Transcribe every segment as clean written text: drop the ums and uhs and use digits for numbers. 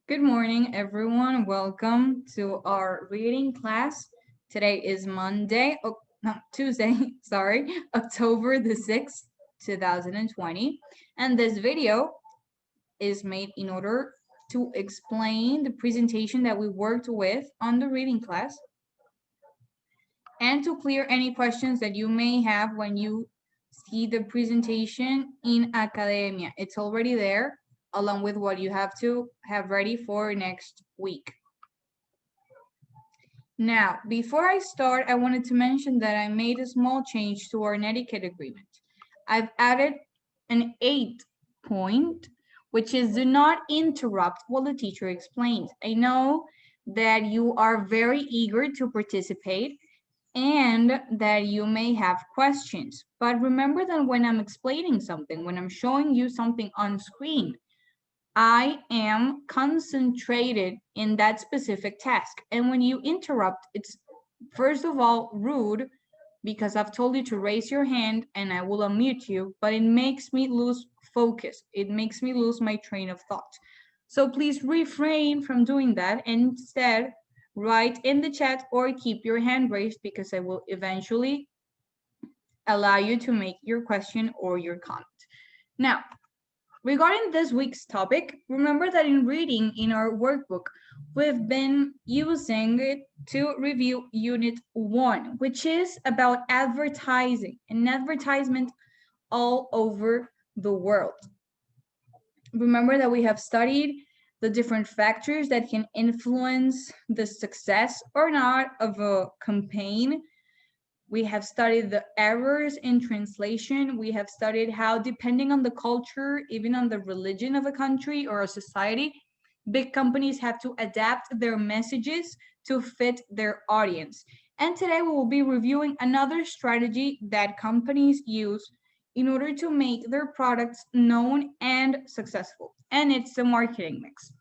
Good morning, everyone. Welcome to our reading class. Today is Tuesday, sorry, October the 6th, 2020. And this video is made in order to explain the presentation that we worked with on the reading class and to clear any questions that you may have when you see the presentation in academia. It's already there along with what you have to have ready for next week. Now, before I start, I wanted to mention that I made a small change to our etiquette agreement. I've added an 8th point, which is do not interrupt while the teacher explains. I know that you are very eager to participate and that you may have questions, but remember that when I'm explaining something, when I'm showing you something on screen, I am concentrated in that specific task. And when you interrupt, it's first of all rude because I've told you to raise your hand and I will unmute you, but it makes me lose focus. It makes me lose my train of thought. So please refrain from doing that and instead write in the chat or keep your hand raised because I will eventually allow you to make your question or your comment. Now, regarding this week's topic, remember that in reading in our workbook, we've been using it to review Unit 1, which is about advertising and advertisement all over the world. Remember that we have studied the different factors that can influence the success or not of a campaign. We have studied the errors in translation. We have studied how, depending on the culture, even on the religion of a country or a society, big companies have to adapt their messages to fit their audience. And today we will be reviewing another strategy that companies use in order to make their products known and successful. And it's the marketing mix.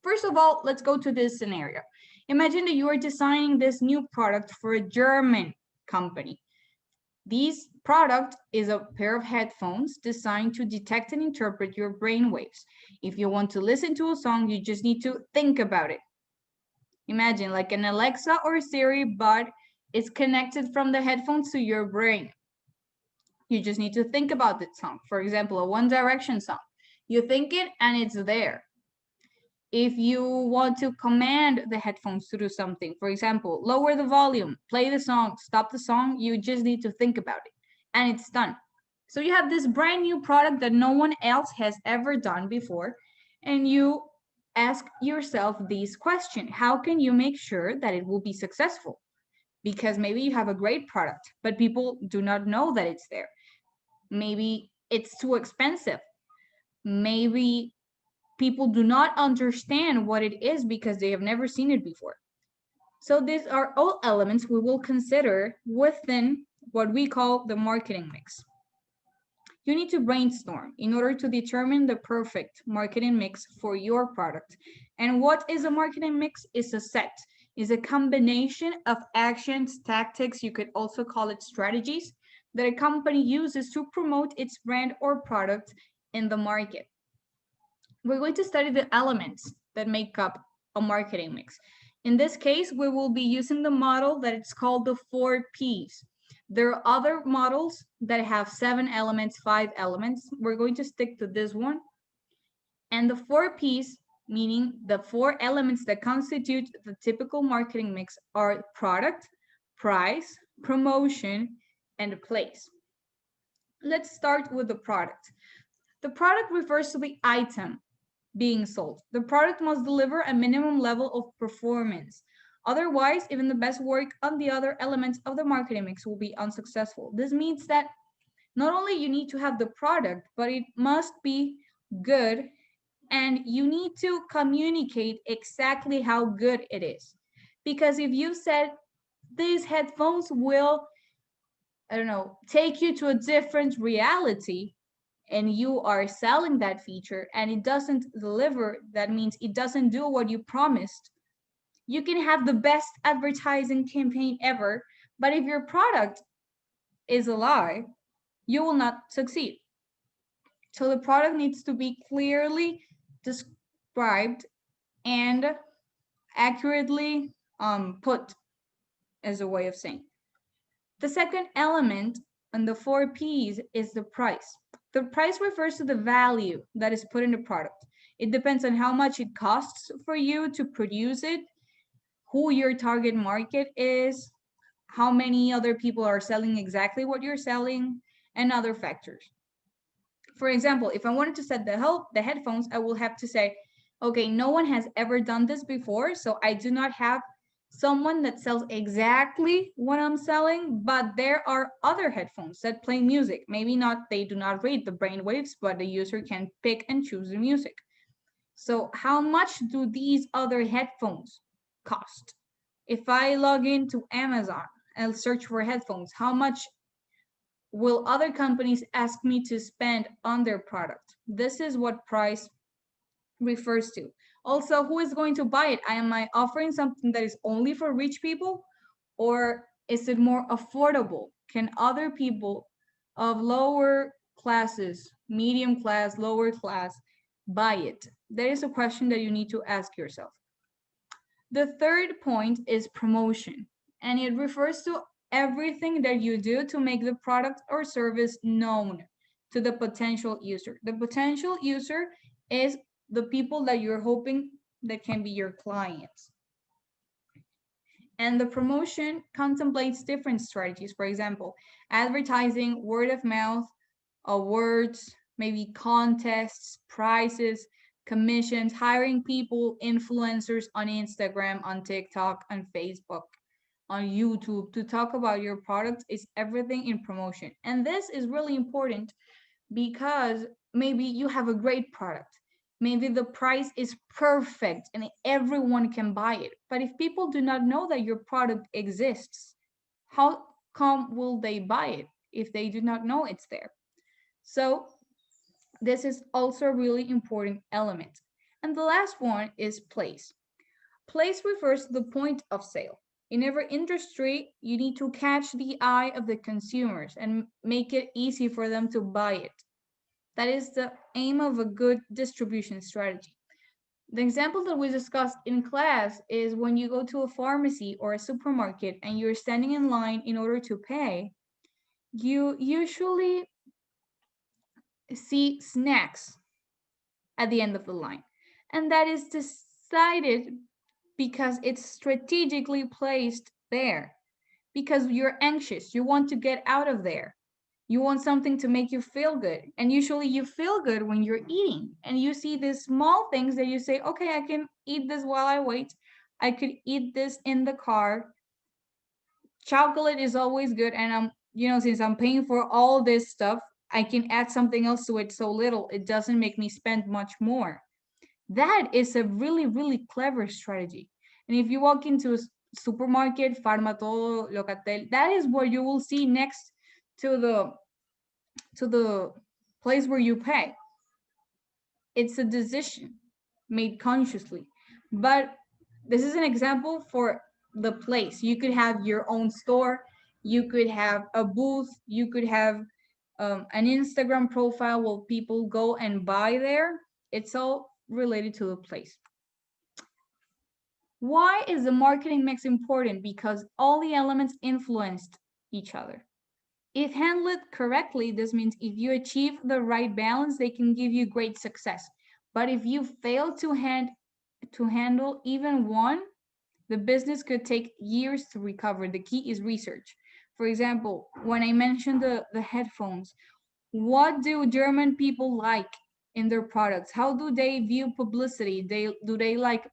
First of all, let's go to this scenario. Imagine that you are designing this new product for a German company. This product is a pair of headphones designed to detect and interpret your brain waves. If you want to listen to a song, you just need to think about it. Imagine like an Alexa or Siri, but it's connected from the headphones to your brain. You just need to think about that song. For example, a One Direction song. You think it and it's there. If you want to command the headphones to do something, for example, lower the volume, play the song, stop the song, you just need to think about it and it's done. So you have this brand new product that no one else has ever done before, and you ask yourself this question: how can you make sure that it will be successful? Because maybe you have a great product, but people do not know that it's there. Maybe it's too expensive. Maybe people do not understand what it is because they have never seen it before. So these are all elements we will consider within what we call the marketing mix. You need to brainstorm in order to determine the perfect marketing mix for your product. And what is a marketing mix? Is a set, is a combination of actions, tactics, you could also call it strategies, that a company uses to promote its brand or product in the market. We're going to study the elements that make up a marketing mix. In this case, we will be using the model that it's called the 4 Ps. There are other models that have 7 elements, 5 elements. We're going to stick to this one. And the 4 Ps, meaning the 4 elements that constitute the typical marketing mix, are product, price, promotion, and place. Let's start with the product. The product refers to the item being sold. The product must deliver a minimum level of performance. Otherwise, even the best work on the other elements of the marketing mix will be unsuccessful. This means that not only you need to have the product, but it must be good, and you need to communicate exactly how good it is. Because if you said these headphones will, I don't know, take you to a different reality, and you are selling that feature and it doesn't deliver, that means it doesn't do what you promised. You can have the best advertising campaign ever, but if your product is a lie, you will not succeed. So the product needs to be clearly described and accurately put, as a way of saying. The second element on the 4Ps is the price. The price refers to the value that is put in the product. It depends on how much it costs for you to produce it, who your target market is, how many other people are selling exactly what you're selling, and other factors. For example, if I wanted to set the headphones, I will have to say, okay, no one has ever done this before, so I do not have someone that sells exactly what I'm selling, but there are other headphones that play music. Maybe not, they do not read the brainwaves, but the user can pick and choose the music. So how much do these other headphones cost? If I log into Amazon and search for headphones, how much will other companies ask me to spend on their product? This is what price refers to. Also, who is going to buy it? Am I offering something that is only for rich people, or is it more affordable? Can other people of lower classes, medium class, lower class, buy it? That is a question that you need to ask yourself. The third point is promotion, and it refers to everything that you do to make the product or service known to the potential user. The potential user is the people that you're hoping that can be your clients. And the promotion contemplates different strategies. For example, advertising, word of mouth, awards, maybe contests, prizes, commissions, hiring people, influencers on Instagram, on TikTok, on Facebook, on YouTube to talk about your product is everything in promotion. And this is really important because maybe you have a great product. Maybe the price is perfect and everyone can buy it. But if people do not know that your product exists, how come will they buy it if they do not know it's there? So this is also a really important element. And the last one is place. Place refers to the point of sale. In every industry, you need to catch the eye of the consumers and make it easy for them to buy it. That is the aim of a good distribution strategy. The example that we discussed in class is when you go to a pharmacy or a supermarket and you're standing in line in order to pay, you usually see snacks at the end of the line. And that is decided because it's strategically placed there. Because you're anxious, you want to get out of there. You want something to make you feel good. And usually you feel good when you're eating. And you see these small things that you say, okay, I can eat this while I wait. I could eat this in the car. Chocolate is always good. And since I'm paying for all this stuff, I can add something else to it so little. It doesn't make me spend much more. That is a really, really clever strategy. And if you walk into a supermarket, Farmatodo, Locatel, that is where you will see next to the place where you pay. It's a decision made consciously. But this is an example for the place. You could have your own store, you could have a booth, you could have an Instagram profile where people go and buy there. It's all related to the place. Why is the marketing mix important? Because all the elements influenced each other. If handled correctly, this means if you achieve the right balance, they can give you great success. But if you fail to handle even one, the business could take years to recover. The key is research. For example, when I mentioned the headphones, what do German people like in their products? How do they view publicity? Do they like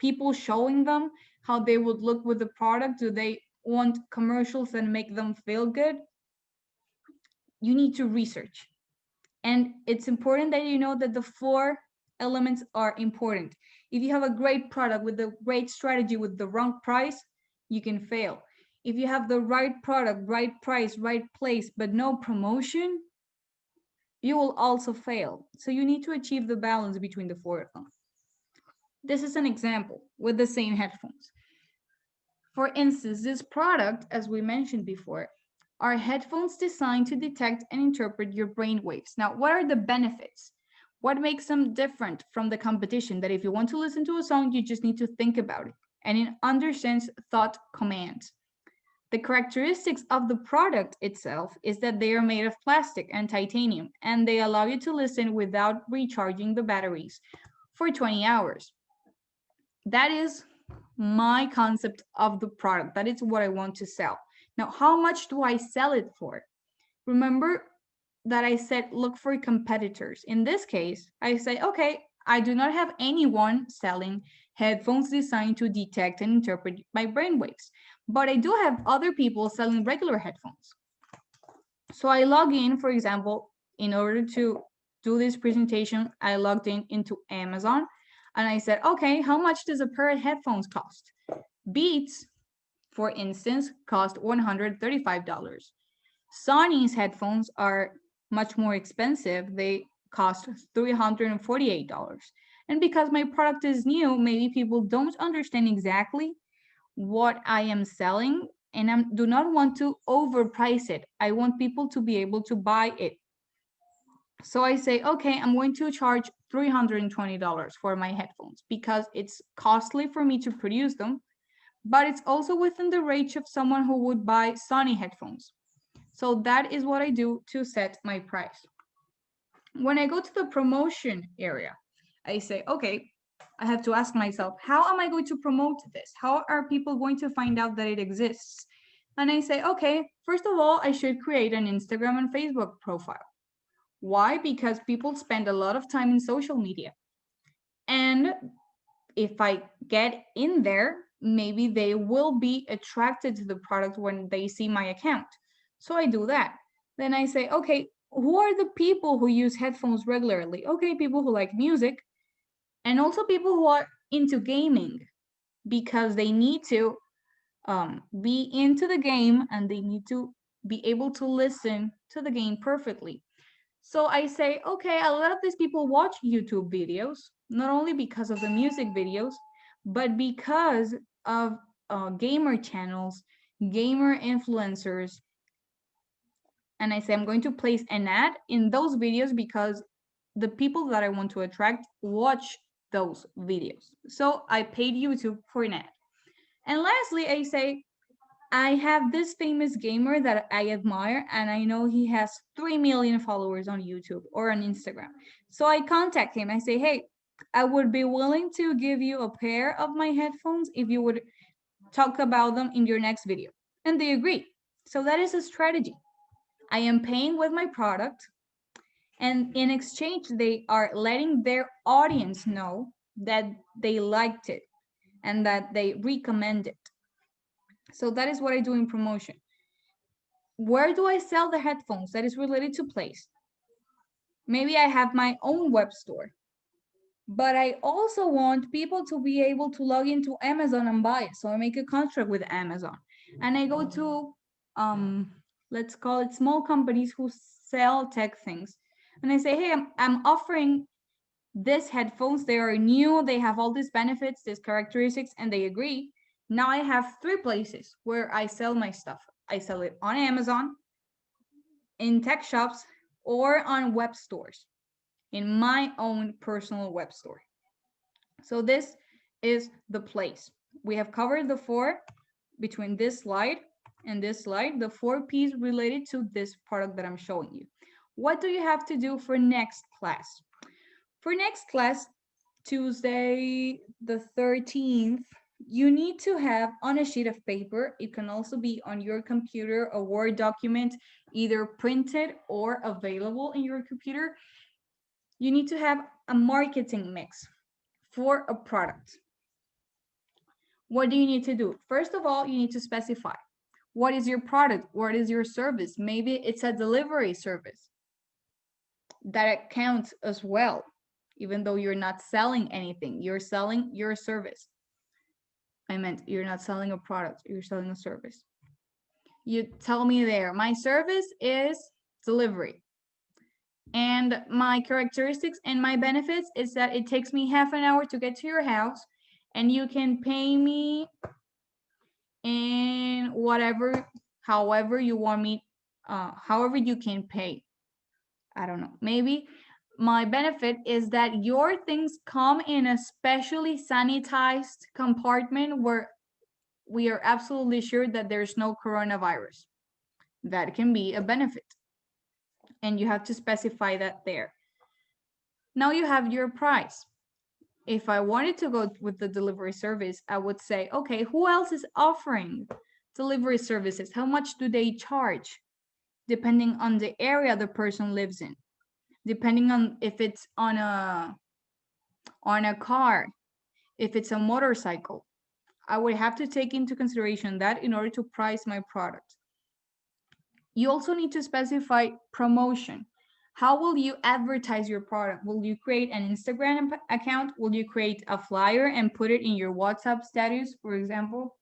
people showing them how they would look with the product? Do they want commercials that make them feel good? You need to research. And it's important that you know that the 4 elements are important. If you have a great product with a great strategy with the wrong price, you can fail. If you have the right product, right price, right place, but no promotion, you will also fail. So you need to achieve the balance between the 4 of them. This is an example with the same headphones. For instance, this product, as we mentioned before, are headphones designed to detect and interpret your brain waves. Now, what are the benefits? What makes them different from the competition? That if you want to listen to a song, you just need to think about it. And it understands thought commands. The characteristics of the product itself is that they are made of plastic and titanium, and they allow you to listen without recharging the batteries for 20 hours. That is my concept of the product. That is what I want to sell. Now, how much do I sell it for? Remember that I said look for competitors. In this case, I say, okay, I do not have anyone selling headphones designed to detect and interpret my brainwaves, but I do have other people selling regular headphones. So I log in, for example, in order to do this presentation, I logged in into Amazon and I said, okay, how much does a pair of headphones cost? Beats, for instance, cost $135. Sony's headphones are much more expensive. They cost $348. And because my product is new, maybe people don't understand exactly what I am selling, and I do not want to overprice it. I want people to be able to buy it. So I say, okay, I'm going to charge $320 for my headphones because it's costly for me to produce them, but it's also within the range of someone who would buy Sony headphones. So that is what I do to set my price. When I go to the promotion area, I say, okay, I have to ask myself, how am I going to promote this? How are people going to find out that it exists? And I say, okay, first of all, I should create an Instagram and Facebook profile. Why? Because people spend a lot of time in social media. And if I get in there, maybe they will be attracted to the product when they see my account. So I do that. Then I say, okay, who are the people who use headphones regularly? Okay, people who like music, and also people who are into gaming, because they need to be into the game and they need to be able to listen to the game perfectly. So I say, okay, a lot of these people watch YouTube videos, not only because of the music videos, but because of gamer channels, gamer influencers. And I say, I'm going to place an ad in those videos because the people that I want to attract watch those videos. So I paid YouTube for an ad. And lastly, I say, I have this famous gamer that I admire, and I know he has 3 million followers on YouTube or on Instagram. So I contact him. I say, hey, I would be willing to give you a pair of my headphones if you would talk about them in your next video. And they agree. So that is a strategy. I am paying with my product, and in exchange, they are letting their audience know that they liked it and that they recommend it. So that is what I do in promotion. Where do I sell the headphones? That is related to place. Maybe I have my own web store, but I also want people to be able to log into Amazon and buy it. So I make a contract with Amazon and I go to, let's call it small companies who sell tech things. And I say, hey, I'm offering these headphones. They are new. They have all these benefits, these characteristics, and they agree. Now I have 3 places where I sell my stuff. I sell it on Amazon, in tech shops, or on web stores, in my own personal web store. So this is the place. We have covered the 4 between this slide and this slide, the 4 P's related to this product that I'm showing you. What do you have to do for next class? For next class, Tuesday the 13th, you need to have on a sheet of paper, it can also be on your computer, a Word document, either printed or available in your computer. You need to have a marketing mix for a product. What do you need to do? First of all, you need to specify what is your product, what is your service. Maybe it's a delivery service. That counts as well. Even though you're not selling anything, you're selling your service. I meant you're not selling a product, you're selling a service. You tell me there, my service is delivery. And my characteristics and my benefits is that it takes me half an hour to get to your house, and you can pay me in whatever, however you want me, however you can pay. I don't know, maybe my benefit is that your things come in a specially sanitized compartment where we are absolutely sure that there's no coronavirus. That can be a benefit. And you have to specify that there. Now you have your price. If I wanted to go with the delivery service, I would say, okay, who else is offering delivery services? How much do they charge? Depending on the area the person lives in, depending on if it's on a car, if it's a motorcycle. I would have to take into consideration that in order to price my product. You also need to specify promotion. How will you advertise your product? Will you create an Instagram account? Will you create a flyer and put it in your WhatsApp status, for example?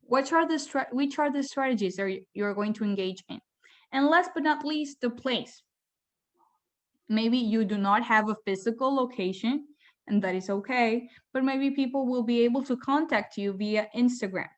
Which are the strategies that you're going to engage in? And last but not least, the place. Maybe you do not have a physical location, and that is okay, but maybe people will be able to contact you via Instagram.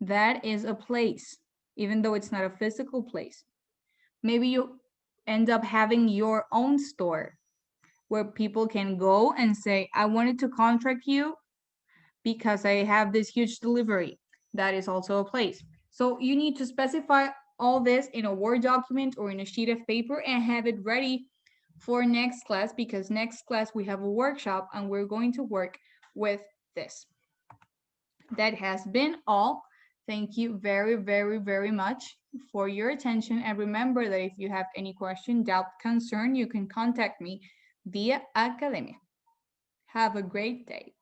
That is a place, even though it's not a physical place. Maybe you end up having your own store where people can go and say, I wanted to contract you because I have this huge delivery. That is also a place. So you need to specify all this in a Word document or in a sheet of paper and have it ready for next class, because next class we have a workshop and we're going to work with this. That has been all. Thank you very, very, very much for your attention. And remember that if you have any question, doubt, concern, you can contact me via Academia. Have a great day.